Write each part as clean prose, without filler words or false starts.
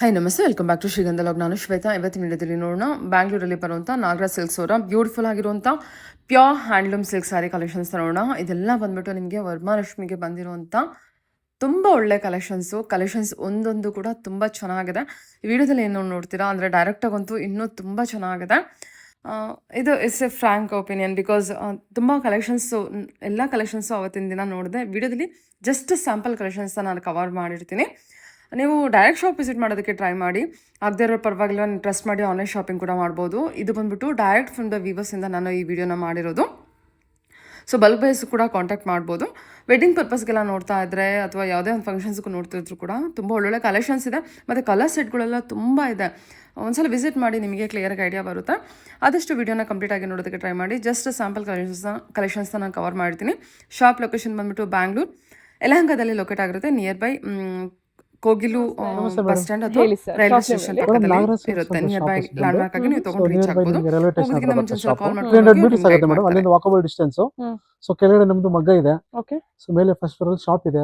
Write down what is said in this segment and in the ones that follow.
Hi ನಮಸ್ತೆ, welcome back to ಶ್ರೀಗಂಧ log. ನಾನು ಶ್ವೇತಾ. ಇವತ್ತಿನ ವಿಡಿಯೋದಲ್ಲಿ ನೋಡೋಣ ಬ್ಯಾಂಗ್ಳೂರಲ್ಲಿ ಬರುವಂಥ ನಾಗರಾಜ್ ಸಿಲ್ಕ್ಸ್ ಅವರ ಬ್ಯೂಟಿಫುಲ್ ಆಗಿರುವಂಥ pure handloom silk sari collections ನೋಡೋಣ. ಇದೆಲ್ಲ ಬಂದ್ಬಿಟ್ಟು ನಿಮಗೆ ವರಮಹಾಲಕ್ಷ್ಮಿಗೆ ಬಂದಿರುವಂಥ ತುಂಬ ಒಳ್ಳೆ ಕಲೆಕ್ಷನ್ಸ್ ಒಂದೊಂದು ಕೂಡ ತುಂಬ ಚೆನ್ನಾಗಿದೆ. ಈ ವಿಡಿಯೋದಲ್ಲಿ ಏನು ನೋಡ್ತೀರಾ ಅಂದರೆ ಡೈರೆಕ್ಟಾಗಂತೂ ಇನ್ನೂ ತುಂಬ ಚೆನ್ನಾಗಿದೆ. ಇದು it's A frank opinion because ತುಂಬ ಎಲ್ಲ ಕಲೆಕ್ಷನ್ಸು ಅವತ್ತಿನ ದಿನ ನೋಡಿದೆ. ವಿಡಿಯೋದಲ್ಲಿ ಜಸ್ಟ್ ಸ್ಯಾಂಪಲ್ ಕಲೆಕ್ಷನ್ಸ್ನ ನಾನು ಕವರ್ ಮಾಡಿರ್ತೀನಿ. ನೀವು ಡೈರೆಕ್ಟ್ ಶಾಪ್ ವಿಸಿಟ್ ಮಾಡೋದಕ್ಕೆ ಟ್ರೈ ಮಾಡಿ. ಆಗದೇ ಇರೋ ಪರವಾಗಿಲ್ಲ, ನೀವು ಟ್ರಸ್ಟ್ ಮಾಡಿ ಆನ್ಲೈನ್ ಶಾಪಿಂಗ್ ಕೂಡ ಮಾಡ್ಬೋದು. ಇದು ಬಂದ್ಬಿಟ್ಟು ಡೈರೆಕ್ಟ್ ಫ್ರಮ್ ದ ವೀವರ್ಸಿಂದ ನಾನು ಈ ವಿಡಿಯೋನ ಮಾಡಿರೋದು. ಸೊ ಬಲ್ಕ್ ಬೈಸ್ ಕೂಡ ಕಾಂಟ್ಯಾಕ್ಟ್ ಮಾಡ್ಬೋದು. ವೆಡ್ಡಿಂಗ್ ಪರ್ಪಸ್ಗೆಲ್ಲ ನೋಡ್ತಾ ಇದ್ದರೆ ಅಥವಾ ಯಾವುದೇ ಒಂದು ಫಂಕ್ಷನ್ಸ್ಗೂ ನೋಡ್ತಿದ್ರು ಕೂಡ ತುಂಬ ಒಳ್ಳೊಳ್ಳೆ ಕಲೆಕ್ಷನ್ಸ್ ಇದೆ. ಮತ್ತು ಕಲರ್ ಸೆಟ್ಗಳೆಲ್ಲ ತುಂಬ ಇದೆ. ಒಂದ್ಸಲ ವಿಸಿಟ್ ಮಾಡಿ, ನಿಮಗೆ ಕ್ಲಿಯರಾಗಿ ಐಡಿಯಾ ಬರುತ್ತೆ. ಆದಷ್ಟು ವಿಡಿಯೋನ ಕಂಪ್ಲೀಟಾಗಿ ನೋಡೋದಕ್ಕೆ ಟ್ರೈ ಮಾಡಿ. ಜಸ್ಟ್ ಸ್ಯಾಂಪಲ್ ಕಲೆಕ್ಷನ್ಸ್ನ ನಾನು ಕವರ್ ಮಾಡ್ತೀನಿ. ಶಾಪ್ ಲೊಕೇಶನ್ ಬಂದ್ಬಿಟ್ಟು ಬ್ಯಾಂಗ್ಳೂರ್ ಯಲಹಂಕದಲ್ಲಿ ಲೊಕೇಟ್ ಆಗಿರುತ್ತೆ. Near by Kogilu bus stand ಅಥವಾ ರೈಲ್ವೆ ಸ್ಟೇಷನ್ ಪಕ್ಕದಲ್ಲಿ ಇರುತ್ತೆ. ನಿಯರ್ ಬೈ ಲ್ಯಾಂಡ್ ಮಾರ್ಕ್ ಆಗಿ ನೀವು ತಗೊಂಡು ರೀಚ್ ಆಗ್ಬೋದು. ಹೋಗೋದಕ್ಕಿಂತ ಮುಂಚೆ ಒಂದ್ಸಲ ಕಾಲ್ ಮಾಡ್ಕೊಂಡು ಅಲ್ಲಿಂದ ವಾಕಬಲ್ ಡಿಸ್ಟೆನ್ಸ್. ಸೊ ಕೆಳಗಡೆ ನಮ್ದು ಮಗ್ಗ ಇದೆ. ಸೊ ಮೇಲೆ ಫಸ್ಟ್ ಫ್ಲೋರ್ ಶಾಪ್ ಇದೆ.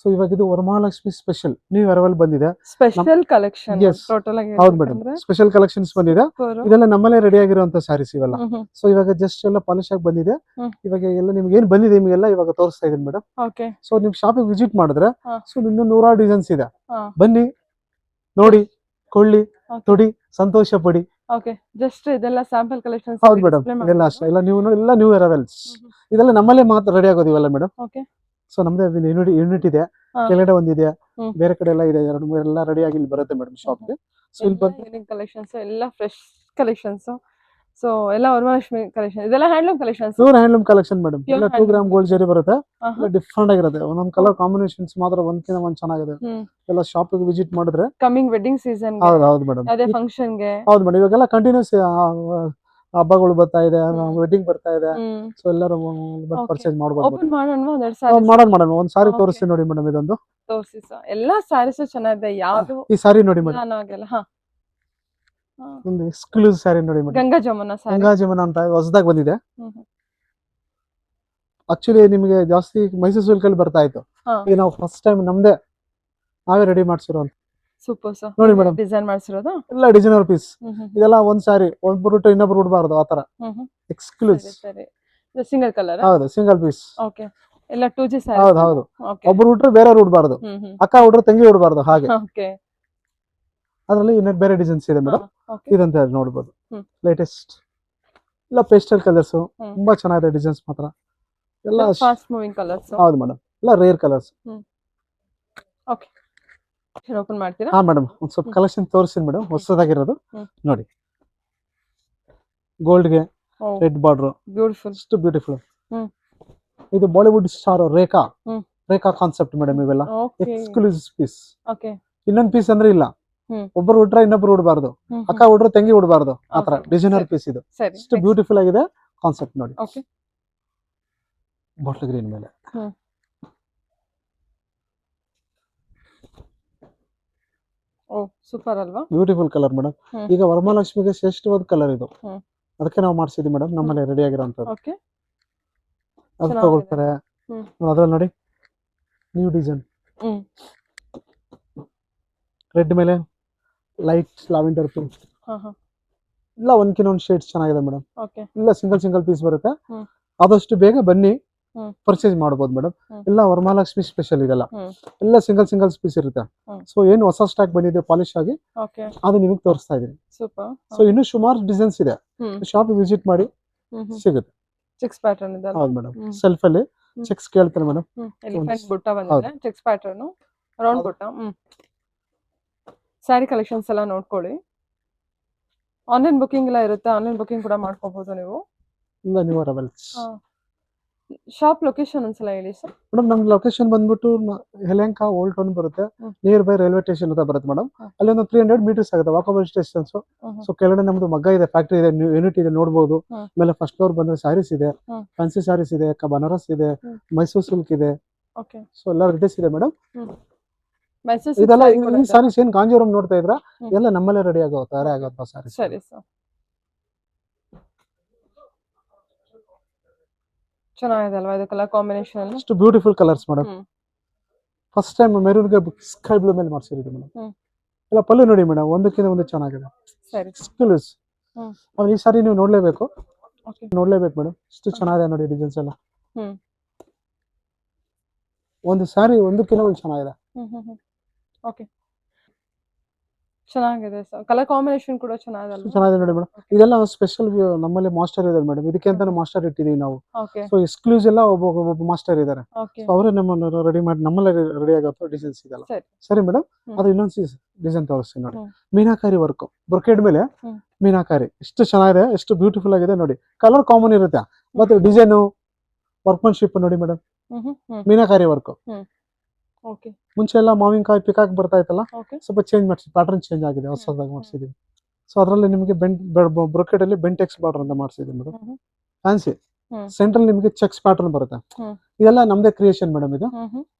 ಸೊ ಇವಾಗ ಇದು ವರಮಹಾಲಕ್ಷ್ಮಿ ಸ್ಪೆಷಲ್ ನ್ಯೂ ಅರೈವಲ್ ಬಂದಿದೆ. ಸ್ಪೆಷಲ್ ಕಲೆಕ್ಷನ್ ಹೌದು ಮೇಡಮ್, ಸ್ಪೆಷಲ್ ಕಲೆಕ್ಷನ್ಸ್ ಬಂದಿದೆ. ಇದೆಲ್ಲ ನಮ್ಮಲ್ಲೇ ರೆಡಿ ಆಗಿರುವಂತ ಸ್ಯಾರೀಸ್ ಇವೆಲ್ಲ. ಸೊ ಇವಾಗ ಜಸ್ಟ್ ಎಲ್ಲ ಪಾಲಿಶ್ ಆಗಿ ಬಂದಿದೆ. ಇವಾಗ ಎಲ್ಲ ನಿಮ್ಗೆ ಏನ್ ಬಂದಿದೆ ನಿಮಗೆಲ್ಲ ಇವಾಗ ತೋರಿಸ್ತಾ ಇದೀನಿ ಮೇಡಮ್. ಸೊ ನಿಮ್ ಶಾಪಿಗೆ ವಿಸಿಟ್ ಮಾಡಿದ್ರೆ ಸೊ ಇನ್ನು 100 ಡಿಸೈನ್ಸ್ ಇದೆ. ಬನ್ನಿ, ನೋಡಿ, ಕೊಳ್ಳಿ, ತೊಡಿ, ಸಂತೋಷ ಪಡಿ. ಜಸ್ಟ್ ಇದೆಲ್ಲ ಸ್ಯಾಂಪಲ್ ಕಲೆಕ್ಷನ್ಸ್. ಹೌದು ಮೇಡಮ್, ಇದೆಲ್ಲ ಅಷ್ಟೇ. ಎಲ್ಲ ನ್ಯೂ ಅರೈವಲ್ಸ್. ಇದೆಲ್ಲ ನಮ್ಮಲ್ಲೇ ಮಾತ್ರ ರೆಡಿ ಆಗೋದು ಇವೆಲ್ಲ ಮೇಡಮ್. ಸೊ ನಮ್ದೇ ಯೂನಿಟ್ ಇದೆ. ಕೆಳಗಡೆ ಒಂದಿದೆ, ಬೇರೆ ಕಡೆ ಎಲ್ಲ ಇದೆ. 2-3 ಎಲ್ಲ ರೆಡಿ ಆಗಿ ಇಲ್ಲಿ ಬರುತ್ತೆ ಮೇಡಮ್ ಶಾಪ್ಗೆ. ಸೊ ಇಲ್ಲಿ ಬಂದು ಕಲೆಕ್ಷನ್ಸ್ ಎಲ್ಲ ಫ್ರೆಶ್ ಕಲೆಕ್ಷನ್ಸ್. ಸೊ ಎಲ್ಲ ವರಮಹಾಲಕ್ಷ್ಮಿ ಕಲೆಕ್ಷನ್. ಇದೆಲ್ಲ handloom collections. Pure handloom collection madam. ಎಲ್ಲ 2 ಗ್ರಾಮ್ ಗೋಲ್ಡ್ ಜರಿ ಬರುತ್ತೆ. ಡಿಫ್ರೆಂಟ್ ಆಗಿರುತ್ತೆ. ಒಂದೊಂದು ಕಲರ್ ಕಾಂಬಿನೇಷನ್ಸ್ ಮಾತ್ರ ಒಂದ್ಕಿಂತ ಒಂದ್ ಚೆನ್ನಾಗಿದೆ. ಎಲ್ಲ ಶಾಪಿಗೆ ವಿಸಿಟ್ ಮಾಡಿದ್ರೆ ಕಮಿಂಗ್ ವೆಡ್ಡಿಂಗ್ ಸೀಸನ್. ಹೌದು ಮೇಡಮ್, ಅದೇ ಫಂಕ್ಷನ್ ಗೆ. ಹೌದು ಮೇಡಮ್. ಇವಾಗೆಲ್ಲ ಕಂಟಿನ್ಯೂಸ್ ಹಬ್ಬಗಳು ಬರ್ತಾ ಇದೆ, ವೆಡ್ಡಿಂಗ್ ಬರ್ತಾ ಇದೆ. ಸೊ ಎಲ್ಲರೂ ಪರ್ಚೇಸ್ ಮಾಡಬಹುದು. ಓಪನ್ ಮಾಡೋಣ ಮಾಡೋಣ. ಒಂದ್ ಸಾರಿ ತೋರಿಸ್ತೀನಿ ನೋಡಿ ಮೇಡಮ್. ಇದೊಂದು ತೋರಿಸಿ ಸರ್. ಎಲ್ಲಾ ಸ್ಯಾರೀಸ್ ಚೆನ್ನಾಗಿದೆ. ಯಾವುದು ಈ ಸಾರಿ ನೋಡಿ ಮೇಡಮ್. ಹಾ, ಒಂದು ಎಕ್ಸ್ಕ್ಲೂಸಿವ್ ಸಾರಿ ನೋಡಿ ಮೇಡಮ್. ಗಂಗಾ ಜಮುನಾ ಅಂತ ಹೊಸದಾಗಿ ಬಂದಿದೆ. ಆಕ್ಚುಲಿ ನಿಮಗೆ ಜಾಸ್ತಿ ಮೈಸೂರು ಸಿಲ್ಕ್ ಅಲ್ಲಿ ಬರ್ತಾ ಇತ್ತು. ಈಗ ನಾವು ಫಸ್ಟ್ ಟೈಮ್ ನಾವೇ ರೆಡಿ ಮಾಡ್ಸಿರೋ ಅಂತ. Super sir. ನೋಡಿ ಮೇಡಮ್, ಡಿಸೈನ್ ಮಾಡ್ಸಿರೋದು ಎಲ್ಲ ಡಿಸೈನರ್ ಪೀಸ್. ಇದೆಲ್ಲ ಒಂದ್ ಸಾರಿ ಒಬ್ರು ಬಿಟ್ಟು ಇನ್ನೊಬ್ರು ಉಡ್ಬಾರ್ದು, ಆತರ ಎಕ್ಸ್ಕ್ಲೂಸಿವ್. Single colour. ಹೌದು, ಸಿಂಗಲ್ ಪೀಸ್. ಓಕೆ, ಎಲ್ಲ 2G ಸ್ಯಾರಿ. ಹೌದು. ಒಬ್ರು ಉಟ್ರೆ ಬೇರೆಯವ್ರು ಉಡ್ಬಾರ್ದು, ಅಕ್ಕ ಉಡ್ರೆ ತಂಗಿ ಉಡ್ಬಾರ್ದು, ಹಾಗೆ. ಓಕೆ, ಅದ್ರಲ್ಲಿ ಇನ್ನ ಬೇರೆ ಡಿಸೈನ್ಸ್ ಇದೆ ಮೇಡಮ್. ಇದಂತ ನೋಡ್ಬೋದು. ಲೇಟೆಸ್ಟ್ ಎಲ್ಲ ಪೇಸ್ಟಲ್ ಕಲರ್ಸ್. ತುಂಬಾ ಚೆನ್ನಾಗಿದೆ ಡಿಸೈನ್ಸ್ ಮಾತ್ರ. ಎಲ್ಲ ಫಾಸ್ಟ್ ಮೂವಿಂಗ್ ಕಲರ್ಸ್. ಹೌದು ಮೇಡಮ್, ಎಲ್ಲ ರೇರ್ ಕಲರ್ಸ್. ಓಕೆ, ಓಪನ್ ಮಾಡ್ತೀರಾ? ಹಾ ಮೇಡಮ್, ಒಂದ್ ಸ್ವಲ್ಪ ಕಲೆಕ್ಷನ್ ತೋರಿಸ್ತೀನಿ ಮೇಡಮ್. ಹೊಸದಾಗಿರೋದು ನೋಡಿ. ಗೋಲ್ಡ್ ಗೆ ರೆಡ್ ಬಾರ್ಡರ್, ಬ್ಯೂಟಿಫುಲ್. ಇದು ಬಾಲಿವುಡ್ ಸ್ಟಾರ್ ರೇಖಾ ಕಾನ್ಸೆಪ್ಟ್ ಮೇಡಮ್. ಇವೆಲ್ಲ ಎಕ್ಸ್ಕ್ಲೂಸಿವ್ ಪೀಸ್. ಇನ್ನೊಂದ್ ಪೀಸ್ ಅಂದ್ರೆ ಇಲ್ಲ, ಒಬ್ಬರು ಉಡ್ರೆ ಇನ್ನೊಬ್ರು ಉಡ್ಬಾರ್ದು, ಅಕ್ಕ ಉಡ್ರೆ ತಂಗಿ ಉಡ್ಬಾರ್ದು, ಆತರ ಡಿಸೈನರ್ ಪೀಸ್ ಇದು. ಎಷ್ಟು ಬ್ಯೂಟಿಫುಲ್ ಆಗಿದೆ ಕಾನ್ಸೆಪ್ಟ್ ನೋಡಿ. ಬಾಟ್ಲ್ ಗ್ರೀನ್ ಮೇಲೆ ಸೂಪರ್ ಅಲ್ವಾ? Beautiful colour madam. ಈಗ ವರಮಹಾಲಕ್ಷ್ಮಿಗೆ ಶ್ರೇಷ್ಠವಾದ ಕಲರ್ ಇದು. ಅದಕ್ಕೆ ನಾವು ಮಾಡಿಸಿದ್ವಿ ಮೇಡಮ್. ನಮ್ಮಲ್ಲಿ ರೆಡಿ ಆಗಿರೋಂಥದ್ದು. ಅದು ತಗೊಳ್ತಾರೆ. ಅದ್ರಲ್ಲಿ ನೋಡಿ ನ್ಯೂ ಡಿಸೈನ್. ರೆಡ್ ಮೇಲೆ ಲೈಟ್ ಲಾವೆಂಡರ್ ಪಿಂಕ್. ಎಲ್ಲ ಒಂದ್ಕಿನ ಒಂದ್ ಶೇಡ್ಸ್ ಚೆನ್ನಾಗಿದೆ ಮೇಡಮ್. ಎಲ್ಲ ಸಿಂಗಲ್ ಪೀಸ್ ಬರುತ್ತೆ. ಆದಷ್ಟು ಬೇಗ ಬನ್ನಿ, ಪರ್ಚೇಸ್ ಮಾಡಬಹುದು ಮೇಡಮ್. ಎಲ್ಲ ವರಮಹಾಲಕ್ಷ್ಮಿ ಸ್ಪೆಷಲ್ ಇದೆಲ್ಲ. ಎಲ್ಲ ಸಿಂಗಲ್ ಪೀಸ್ ಇರುತ್ತೆ. ಸೊ ಏನು ಹೊಸ ಸ್ಟಾಕ್ ಬಂದಿದೆ ಪಾಲಿಶ್ ಆಗಿ, ಅದು ನಿಮಗೆ ತೋರಿಸ್ತಾ ಇದೀನಿ. ಸೊ ಇನ್ನು ಸುಮಾರು ಡಿಸೈನ್ಸ್ ಇದೆ. ಶಾಪ್ ವಿಸಿಟ್ ಮಾಡಿ ಸಿಗುತ್ತೆ. ಚೆಕ್ಸ್ ಪ್ಯಾಟರ್ನ್ ಇದೆ. ಹೌದು ಮೇಡಮ್, ಸೆಲ್ಫ್ ಅಲ್ಲಿ ಚೆಕ್ಸ್ ಕೇಳ್ತಾರೆ ಮೇಡಮ್. ಎಲಿಫೆಂಟ್ ಬುಟ್ಟ ಬಂದಿದೆ, ಚೆಕ್ಸ್ ಪ್ಯಾಟರ್ನ್, ರೌಂಡ್ ಬುಟ್ಟ. ಸ್ಯಾರಿ ಕಲೆಕ್ಷನ್ಸ್ ಎಲ್ಲ ನೋಡ್ಕೊಳ್ಳಿ. ಆನ್ಲೈನ್ ಬುಕಿಂಗ್ ಎಲ್ಲ ಇರುತ್ತೆ. ಆನ್ಲೈನ್ ಬುಕಿಂಗ್ ಕೂಡ ಮಾಡ್ಕೋಬಹುದು ನೀವು. ಇಲ್ಲ, ನ್ಯೂ ಅರೈವಲ್ಸ್. ಶಾಪ್ ಲೊಕೇಶನ್ ಒಂದ್ಸಲ ಹೇಳಿ ಸರ್. ಮೇಡಮ್, ನಮ್ ಲೊಕೇಶನ್ ಬಂದ್ಬಿಟ್ಟು ಯಲಹಂಕ ಓಲ್ಡ್ ಟೌನ್ ಬರುತ್ತೆ. ನಿಯರ್ ಬೈ ರೈಲ್ವೆ ಸ್ಟೇಷನ್ ಅಂತ ಬರುತ್ತೆ ಮೇಡಮ್. ಅಲ್ಲಿ ಒಂದು 300 ಮೀಟರ್ಸ್ ಆಗುತ್ತೆ ವಾಕಬಲ್ ಸ್ಟೇಷನ್ಸ್. ಸೊ ಕೆಳಗಡೆ ನಮ್ದು ಮಗ್ಗ ಇದೆ, ಫ್ಯಾಕ್ಟ್ರಿ ಇದೆ, ಯೂನಿಟ್ ಇದೆ, ನೋಡಬಹುದು. ಆಮೇಲೆ ಫಸ್ಟ್ ಫ್ಲೋರ್ ಬಂದ್ರೆ ಸ್ಯಾರೀಸ್ ಇದೆ, ಫ್ಯಾನ್ಸಿ ಸ್ಯಾರೀಸ್ ಇದೆ, ಬನಾರಸ್ ಇದೆ, ಮೈಸೂರು ಸಿಲ್ಕ್ ಇದೆ. ಸೊ ಎಲ್ಲ ವೆರೈಟೀಸ್ ಇದೆ ಮೇಡಮ್. ಇದೆಲ್ಲ ಈ ಸ್ಯಾರೀಸ್ ಏನ್ ಕಾಂಜೀವರಂ ನೋಡ್ತಾ ಇದ್ರ, ಎಲ್ಲ ನಮ್ಮಲ್ಲೇ ರೆಡಿ ಆಗೋ ಸ್ಯಾರೀಸ್. ಸರಿ ಸರ್, ಚೆನ್ನಾಗಿದೆ ಅಲ್ವಾ ಇದು ಕಲರ್ ಕಾಂಬಿನೇಷನ್? ಎಷ್ಟು beautiful colours madam. First time maroon ಗೆ ಸ್ಕೈ ಬ್ಲೂ ಮೇಲೆ ಮಾಡ್ಸಿರೋದು ಮೇಡಮ್. ಇಲ್ಲ ಪಲ್ಲು ನೋಡಿ ಮೇಡಮ್, ಒಂದಕ್ಕಿಂತ ಒಂದು ಚೆನ್ನಾಗಿದೆ. ಸರಿ. ಸ್ಕಿಲ್ಸ್ ಹ್ಮ್. ಆಮೇಲೆ ಈ ಸಾರಿ ನೀವು ನೋಡ್ಲೇಬೇಕು ಓಕೆ. ಮೇಡಮ್, ಇಷ್ಟು ಚೆನ್ನಾಗಿದೆ ನೋಡಿ ಡಿಸೈನ್ಸ್ ಎಲ್ಲ. ಹ್ಮ್. ಒಂದು ಸಾರಿ ಒಂದಕ್ಕಿಂತ ಒಂದು ಚೆನ್ನಾಗಿದೆ. ಓಕೆ. ಚೆನ್ನಾಗಿದೆ ಸರ್, ಕಲರ್ ಕಾಂಬಿನೇಷನ್ ಕೂಡ ಚೆನ್ನಾಗಿದೆ. ಚೆನ್ನಾಗಿದೆ ನೋಡಿ ಮೇಡಮ್. ಇದೆಲ್ಲ ಸ್ಪೆಷಲ್ ನಮ್ಮಲ್ಲಿ ಮಾಸ್ಟರ್ ಇದ್ದಾರೆ ಮೇಡಮ್, ಇದಕ್ಕೆ ಅಂತಾನೆ ಮಾಸ್ಟರ್ ಇಟ್ಟಿದೀವಿ ನಾವು. ಓಕೆ. ಸೊ ಎಕ್ಸ್ಕ್ಲೂಸ್ ಎಲ್ಲ ಒಬ್ಬ ಮಾಸ್ಟರ್ ಇದ್ದಾರೆ. ಓಕೆ. ಸೊ ಅವರೇ ನಮ್ಮನ್ನು ರೆಡಿ ಮಾಡಿ ನಮ್ಮಲ್ಲೇ ರೆಡಿ ಆಗೋ ಡಿಸೈನ್ಸ್ ಇದೆಲ್ಲ. ಸರಿ. ಸರಿ ಮೇಡಮ್, ಹ್ಮ್. ಅದು ಇನ್ನೊಂದು ಡಿಸೈನ್ ತೋರಿಸ್ತೀನಿ ನೋಡಿ. ಹ್ಮ್. ಮೀನಾಕಾರಿ ವರ್ಕ್ ಬ್ರೊಕೇಡ್ ಮೇಲೆ ಹ್ಮ್. ಮೀನಾಕಾರಿ ಎಷ್ಟು ಚೆನ್ನಾಗಿದೆ, ಎಷ್ಟು ಬ್ಯೂಟಿಫುಲ್ ಆಗಿದೆ ನೋಡಿ. ಕಲರ್ ಕಾಮನ್ ಇರುತ್ತೆ, ಮತ್ತೆ ಡಿಸೈನು ವರ್ಕ್ಮನ್ಶಿಪ್ ನೋಡಿ ಮೇಡಮ್, ಮೀನಾಕಾರಿ ವರ್ಕ್. ಓಕೆ. ಮುಂಚೆ ಎಲ್ಲ ಮಾವಿನಕಾಯಿ ಪಿಕಾಕ್ ಬರ್ತಾ ಇತ್ತಲ್ಲ, ಓಕೆ. ಸ್ವಲ್ಪ ಚೇಂಜ್ ಮಾಡಿಸಿ, ಪ್ಯಾಟರ್ನ್ ಚೇಂಜ್ ಆಗಿದೆ, ಹೊಸದಾಗಿ ಮಾಡಿಸಿದೀವಿ. ಸೊ ಅದರಲ್ಲಿ ನಿಮಗೆ ಬ್ರೊಕೆಡ್ ಅಲ್ಲಿ ಬೆಂಟೆಕ್ಸ್ ಬಾರ್ಡರ್ ಅಂತ ಮಾಡಿಸಿದೀವಿ ಮೇಡಮ್. ಫ್ಯಾನ್ಸಿ ಸೆಂಟ್ರಲ್ ನಿಮಗೆ ಚೆಕ್ಸ್ ಪ್ಯಾಟರ್ನ್ ಬರುತ್ತೆ. ಇದೆಲ್ಲ ನಮ್ದೇ ಕ್ರಿಯೇಷನ್ ಮೇಡಮ್. ಇದು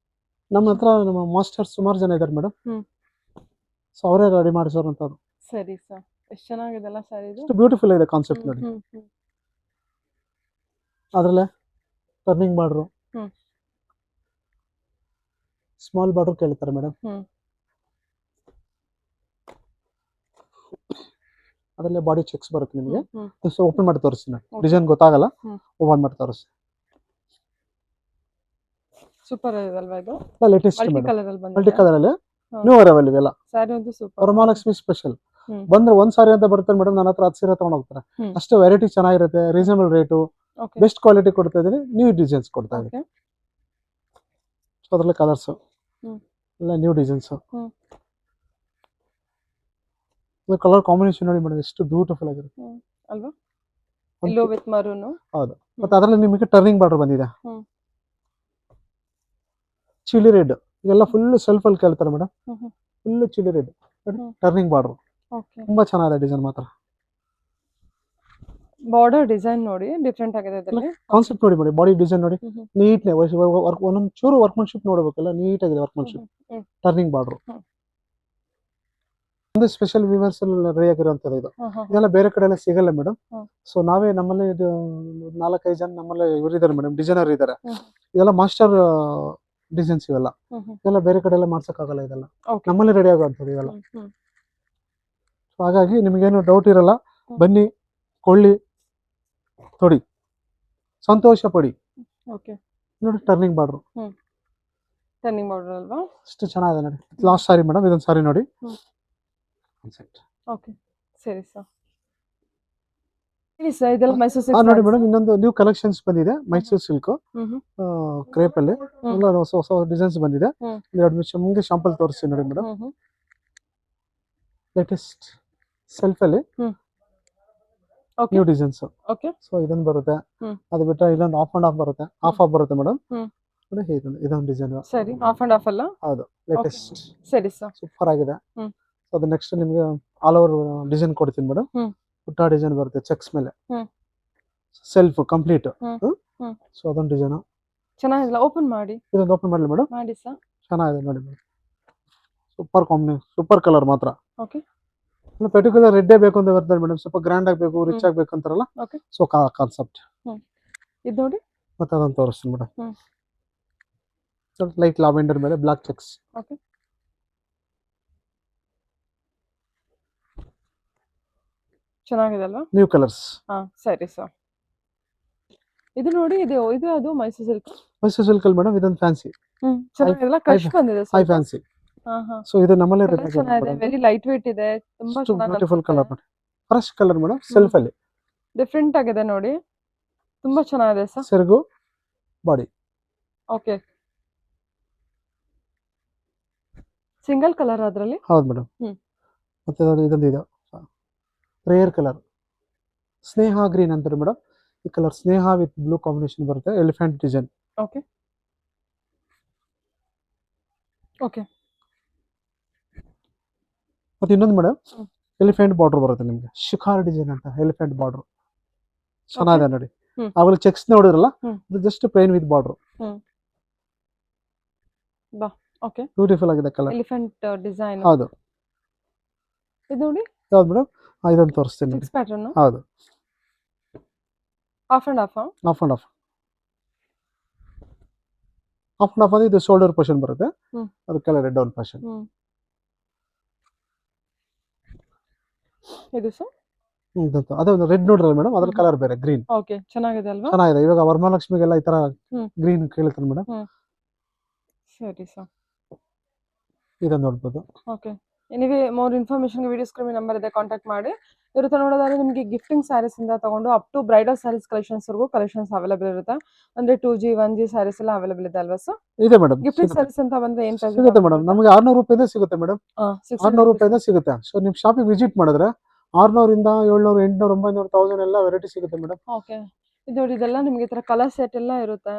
ನಮ್ಮ ಹತ್ರ ನಮ್ಮ ಮಾಸ್ಟರ್ಸ್ ಸುಮಾರು ಜನ ಇದ್ದಾರೆ ಮೇಡಮ್. ಸೊ ಅವರೇ ರೆಡಿ ಮಾಡಿಸೋರಂಥದ್ದು. ಸರಿ ಸರ್, ಎಷ್ಟು ಚೆನ್ನಾಗಿದೆಲ್ಲ ಸರ್ ಇದು. ಎಷ್ಟು ಬ್ಯೂಟಿಫುಲ್ ಇದೆ ಕಾನ್ಸೆಪ್ಟ್ ನೋಡಿ. ಅದ್ರಲ್ಲೇ ಟರ್ನಿಂಗ್ ಬಾರ್ಡ್ರು, ಸ್ಮಾಲ್ ಬಾರ್ಡರ್ ಕೇಳ್ತಾರೆ ಮೇಡಮ್. ಅದರಲ್ಲೇ ಬಾಡಿ ಚೆಕ್ಸ್ ಬರುತ್ತೆ ನಿಮಗೆ. ಓಪನ್ ಮಾಡಿ ತೋರಿಸ್ತೀನಿ, ಡಿಸೈನ್ ಗೊತ್ತಾಗಲ್ಲ, ಓಪನ್ ಮಾಡಿ ತೋರಿಸಿ. ಸೂಪರ್ ಇದಲ್ವಾ ಇದು? ಲೇಟೆಸ್ಟ್ ಮಲ್ಟಿ ಮೇಡಮ್, ಕಲರ್ ಅಲ್ಲಿ ಮಲ್ಟಿ ಬಂದಿದೆ. ಕಲರ್ ಅಲ್ಲಿ ನ್ಯೂ ಅರೈವಲ್ ಇವೆಲ್ಲ. ಸ್ಯಾರಿ ಒಂದು ಸೂಪರ್. ವರಮಹಾಲಕ್ಷ್ಮಿ ಸ್ಪೆಷಲ್ ಬಂದ್ರೆ ಒಂದ್ ಸಾರಿ ಅಂತ ಬರ್ತಾರೆ ಮೇಡಮ್, ನನ್ನ ಹತ್ರ 10 ಸೀರೆ ತಗೊಂಡ್ ಹೋಗ್ತಾರೆ. ಅಷ್ಟೇ ವೆರೈಟಿ ಚೆನ್ನಾಗಿರುತ್ತೆ, reasonable rate, okay. Best quality ಕೊಡ್ತಾ ಇದೀನಿ, ನ್ಯೂ ಡಿಸೈನ್ಸ್ ಕೊಡ್ತಾ ಇದೀನಿ. ಸೊ ಅದ್ರಲ್ಲಿ ಕಲರ್ಸ್ ಎಲ್ಲ ನ್ಯೂ ಡಿಸೈನ್ಸ್. ಕಲರ್ ಕಾಂಬಿನೇಷನ್ ನೋಡಿ ಮೇಡಮ್, ಎಷ್ಟು ಬ್ಯೂಟಿಫುಲ್ ಆಗಿರುತ್ತೆ ಅಲ್ವಾ? Yellow with maroon. ಹೌದು. ಮತ್ತೆ ಅದರಲ್ಲಿ ನಿಮಗೆ ಟರ್ನಿಂಗ್ ಬಾರ್ಡರ್ ಬಂದಿದೆ, ಚಿಲ್ಲಿ ರೆಡ್. ಇದೆಲ್ಲ ಫುಲ್ ಸೆಲ್ಫ್ ಅಲ್ಲಿ ಕೇಳ್ತಾರೆ madam, full chilli red turning border. ತುಂಬಾ ಚೆನ್ನಾಗಿದೆ ಡಿಸೈನ್ ಮಾತ್ರ. ಬಾರ್ಡರ್ ಡಿಸೈನ್ ನೋಡಿ ಡಿಫ್ರೆಂಟ್ ಆಗಿದೆ ಇದರಲ್ಲಿ. ಕಾನ್ಸೆಪ್ಟ್ ನೋಡಿ ಮೇಡಮ್, ಬಾಡಿ ಡಿಸೈನ್ ನೋಡಿ, ನೀಟ್ ವರ್ಕ್, ಒಂದೊಂದು ಚೂರು ವರ್ಕ್ಮನ್ಶಿಪ್ ನೋಡಬೇಕಲ್ಲ, ನೀಟ್ ಆಗಿದೆ ವರ್ಕ್ಮನ್ಶಿಪ್. ಟರ್ನಿಂಗ್ ಬಾರ್ಡರ್ ಒಂದು ಸ್ಪೆಷಲ್ ವಿವರ್ಸ್ ರೆಡಿ ಆಗಿರುವಂತದ್ದು ಇದು. ಇದೆಲ್ಲ ಬೇರೆ ಕಡೆ ಎಲ್ಲ ಸಿಗಲ್ಲ ಮೇಡಮ್. ಸೊ ನಾವೇ ನಮ್ಮಲ್ಲಿ 4-5 ಜನ ನಮ್ಮಲ್ಲಿ ಇವರಿದ್ದಾರೆ ಮೇಡಮ್, ಡಿಸೈನರ್ ಇದ್ದಾರೆ. ಇದೆಲ್ಲ ಮಾಸ್ಟರ್ ಡಿಸೈನ್ಸ್ ಇವೆಲ್ಲ. ಇದೆಲ್ಲ ಬೇರೆ ಕಡೆ ಎಲ್ಲ ಮಾಡ್ಸಕ್ಕಾಗಲ್ಲ, ಇದೆಲ್ಲ ನಮ್ಮಲ್ಲಿ ರೆಡಿ ಆಗುವಂಥದ್ದು ಇವೆಲ್ಲ. ಹಾಗಾಗಿ ನಿಮಗೇನು ಡೌಟ್ ಇರಲ್ಲ, ಬನ್ನಿ, ಕೊಳ್ಳಿ, ತೊಡಿ, ಸಂತೋಷ ಪಡಿ. ನೋಡಿ ಟರ್ನಿಂಗ್ ಬಾರ್ಡರ್, ಟರ್ನಿಂಗ್ ಬಾರ್ಡರ್ ಅಲ್ವಾ? ಎಷ್ಟು ಚೆನ್ನಾಗಿದೆ ನೋಡಿ. ಲಾಸ್ಟ್ ಸಾರಿ ಮೇಡಮ್, ಇದೊಂದು ಸಾರಿ ನೋಡಿ. ಓಕೆ, ಸರಿ ಸರ್. ಹೇಳಿ ಸರ್, ಇದೆಲ್ಲ ಮೈಸೂರು ಸಿಲ್ಕ್ ನೋಡಿ ಮೇಡಮ್, ಇನ್ನೊಂದು ನ್ಯೂ ಕಲೆಕ್ಷನ್ಸ್ ಬಂದಿದೆ, ಮೈಸೂರು ಸಿಲ್ಕ್ ಕ್ರೇಪ್ ಅಲ್ಲಿ ಎಲ್ಲ ಹೊಸ ಡಿಸೈನ್ಸ್ ಬಂದಿದೆ. ಎರಡು ನಿಮಿಷ ಮುಂದೆ ಶಾಂಪಲ್ ತೋರಿಸ್ತೀನಿ ನೋಡಿ ಮೇಡಮ್. ಲೇಟೆಸ್ಟ್ ಸೆಲ್ಫ್ ಅಲ್ಲಿ ನ್ಯೂ ಡಿಸೈನ್ಸ್. ಸೊ ಇದೊಂದು ಬರುತ್ತೆ, ಅದು ಬಿಟ್ಟರೆ ಇಲ್ಲೊಂದು ಆಫ್ ಅಂಡ್ ಆಫ್ ಬರುತ್ತೆ, ಆಫ್ ಬರುತ್ತೆ ಮೇಡಮ್. ಇದೊಂದು ಡಿಸೈನ್. ಸರಿ, ಆಫ್ ಅಂಡ್ ಆಫ್ ಅಲ್ಲ? ಹೌದು, ಲೇಟೆಸ್ಟ್. ಸರಿ ಸರ್, ಸೂಪರ್ ಆಗಿದೆ. ಅದು ನೆಕ್ಸ್ಟ್ ನಿಮಗೆ ಆಲ್ ಓವರ್ ಡಿಸೈನ್ ಕೊಡ್ತೀನಿ ಮೇಡಮ್. ಪುಟ್ಟ ಡಿಸೈನ್ ಬರುತ್ತೆ ಚೆಕ್ಸ್ ಮೇಲೆ, ಸೆಲ್ಫ್ ಕಂಪ್ಲೀಟ್. ಸೊ ಅದೊಂದು ಡಿಸೈನ್ ಚೆನ್ನಾಗಿಲ್ಲ, ಓಪನ್ ಮಾಡಿ. ಇದೊಂದು ಓಪನ್ ಮಾಡಲಿ ಮೇಡಮ್, ಮಾಡಿ ಸರ್. ಚೆನ್ನಾಗಿದೆ ನೋಡಿ madam, super combination, super colour ಮಾತ್ರ. ಓಕೆ. ಪರ್ಟಿಕ್ಯುಲರ್ ರೆಡ್ ಬೇಕು ಅಂತ ಬರ್ತಾರೆ ಮೇಡಮ್, ಸ್ವಲ್ಪ ಗ್ರ್ಯಾಂಡ್ ಆಗಬೇಕು, ರಿಚ್ ಆಗಬೇಕು ಅಂತಾರಲ್ಲ. ಸೊ ಕಾನ್ಸೆಪ್ಟ್ ಇದು ನೋಡಿ. ಮತ್ತೆ ಅದನ್ನು ತೋರಿಸ್ತೀನಿ ಮೇಡಮ್. ಲೈಟ್ ಲಾವೆಂಡರ್ ಮೇಲೆ ಬ್ಲಾಕ್ ಚೆಕ್ಸ್. ಓಕೆ. ಚೆನ್ನಾಗಿದೆ ಅಲ್ವಾ? New colours. ಸರಿ ಸರ್. ಇದು ನೋಡಿ, ಇದು ಅದು ಮೈಸೂರು ಸಿಲ್ಕ್. ಮೈಸೂರು ಸಿಲ್ಕ್ ಅಲ್ಲಿ ಮೇಡಮ್, ಇದೊಂದು ಫ್ಯಾನ್ಸಿ. ಚೆನ್ನಾಗಿಲ್ಲ, ಕ್ರಶ್ ಬಂದಿದೆ ಹೈ ಫ್ಯಾನ್ಸಿ. ಸೊ ಇದು ನಮ್ಮಲ್ಲೇ ರೆಡಿ ಚೆನ್ನಾಗಿದೆ, ವೆರಿ ಲೈಟ್ ವೇಟ್ ಇದೆ, ತುಂಬಾ ಬ್ಯೂಟಿಫುಲ್ ಕಲರ್ ನೋಡಿ, ಫ್ರೆಶ್ ಕಲರ್ ಮೇಡಮ್, ಸೆಲ್ಫ್ ಅಲ್ಲಿ ಡಿಫರೆಂಟ್ ಆಗಿದೆ ನೋಡಿ, ತುಂಬಾ ಚೆನ್ನಾಗಿದೆ ಸರ್. ಸೆರಗು ಬಾಡಿ. ಓಕೆ, ಸಿಂಗಲ್ ಕಲರ್ ಅದರಲ್ಲಿ. ಹೌದು ಮೇಡಮ್. ಮತ್ತೆ ಇದೊಂದು ಇದೆ ರೇರ್ ಕಲರ್, ಸ್ನೇಹ ಗ್ರೀನ್ ಅಂತಾರೆ ಮೇಡಮ್. ಈ ಕಲರ್ ಸ್ನೇಹ ವಿತ್ ಬ್ಲೂ ಕಾಂಬಿನೇಷನ್ ಬರುತ್ತೆ, ಎಲಿಫೆಂಟ್ ಡಿಸೈನ್. ಓಕೆ. ಓಕೆ. ಮತ್ತೆ ಇನ್ನೊಂದು ಮೇಡಮ್, ಎಲಿಫೆಂಟ್ ಬಾರ್ಡರ್ ಬರುತ್ತೆ ನಿಮಗೆ, ಶಿಖಾರ್ ಡಿಸೈನ್ ಅಂತ, ಎಲಿಫೆಂಟ್ ಬಾರ್ಡರ್ ಚೆನ್ನಾಗಿದೆ ನೋಡಿ. ಅವಾಗ ಚೆಕ್ಸ್ ನೋಡಿದ್ರಲ್ಲ, ಇದು just plain with border. Okay, beautiful ಆಗಿದೆ ಕಲರ್, ಎಲಿಫೆಂಟ್ ಡಿಸೈನ್. ಹೌದು. ಇದು ನೋಡಿ. ಯಾವ್ದು ಮೇಡಮ್? ಇದೊಂದು ತೋರಿಸ್ತೀನಿ. Six pattern. ಹೌದು, off and off. Off and off. Off and off ಅಂದ್ರೆ ಇದು ಶೋಲ್ಡರ್ ಪೋರ್ಷನ್ ಬರುತ್ತೆ, ಅದು ಕೆಳಗಡೆ ಡೌನ್ ಪೋರ್ಷನ್. ಇದು ಸರ್ ಅದೇ ಒಂದು ರೆಡ್ ನೋಡ್ರಲ್ಲ ಮೇಡಮ್ ಅದ್ರ ಕಲರ್ ಬೇರೆ ಗ್ರೀನ್ ಓಕೆ ಚೆನ್ನಾಗಿದೆ ಅಲ್ವಾ ಚೆನ್ನಾಗಿದೆ. ಇವಾಗ ವರಮಹಾಲಕ್ಷ್ಮಿಗೆಲ್ಲ ಈ ತರ ಹ್ಮ್. ಗ್ರೀನ್ ಕೇಳುತ್ತೆ ಮೇಡಮ್. ಸರಿ ಸರ್ ಇದನ್ನ ನೋಡ್ಬೋದು. ಓಕೆ ಎನಿವೆ ಮೋರ್ ಇನ್ಫಾರ್ಮೇಷನ್ಗೆ ವಿಡಿಯೋ ಸ್ಕ್ರೀನ್ ನಂಬರ್ ಇದೆ ಕಾಂಟ್ಯಾಕ್ಟ್ ಮಾಡಿ. ಇವ್ರ ಹತ್ರ ನೋಡೋದಾದ್ರೆ ನಿಮಗೆ ಗಿಫ್ಟಿಂಗ್ ಸ್ಯಾರೀಸ್ ಇಂದ ತಗೊಂಡು ಅಪ್ ಟು ಬ್ರೈಡಲ್ ಸ್ಯಾರೀಸ್ ಕಲೆಕ್ಷನ್ಸ್ವರೆಗೂ ಕಲೆಕ್ಷನ್ಸ್ ಅವೈಲೇಬಲ್ ಇರುತ್ತೆ. ಅಂದ್ರೆ 2G 1G ಸ್ಯಾರೀಸ್ ಎಲ್ಲ ಅವೈಲೇಬಲ್ ಇದೆ ಅಲ್ವಾ ಸರ್? ಇದೆ ಮೇಡಮ್ ಗಿಫ್ಟಿಂಗ್ ಸ್ಯಾರೀಸ್ ಅಂತ ಬಂದ್ರೆ ಏನ್ ಪ್ರೈಸ್ ಸಿಗುತ್ತೆ ಮೇಡಮ್. ನಮಗೆ 600 ರೂಪಾಯಿಂದ ಸಿಗುತ್ತೆ ಮೇಡಮ್. 600 ರೂಪಾಯಿಂದ ಸಿಗುತ್ತೆ. ಸೊ ನಿಮ್ ಶಾಪಿಗೆ ವಿಸಿಟ್ ಮಾಡಿದ್ರೆ 600 ಇಂದ 700 800 900 1000 ಎಲ್ಲ ವೆರೈಟಿ ಸಿಗುತ್ತೆ ಮೇಡಮ್. ಓಕೆ ಇದು ನೋಡಿ ಇದೆಲ್ಲ ನಿಮ್ಗೆ ಈ ತರ ಕಲರ್ ಸೆಟ್ ಎಲ್ಲ ಇರುತ್ತೆ.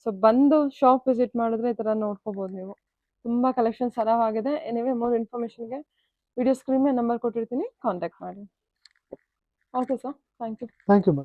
ಸೊ ಬಂದು ಶಾಪ್ ವಿಸಿಟ್ ಮಾಡಿದ್ರೆ ಈ ತರ ನೋಡ್ಕೋಬಹುದು ನೀವು. ತುಂಬಾ ಕಲೆಕ್ಷನ್ ಸರಾವಾಗಿದೆ. ಎನಿವೆ ಮೋರ್ ಇನ್ಫಾರ್ಮೇಷನ್ಗೆ ವಿಡಿಯೋ ಸ್ಕ್ರೀನ್ ಮೇಲೆ ನಂಬರ್ ಕೊಟ್ಟಿರ್ತೀನಿ ಕಾಂಟ್ಯಾಕ್ಟ್ ಮಾಡಿ. Okay sir thank you. Thank you madam.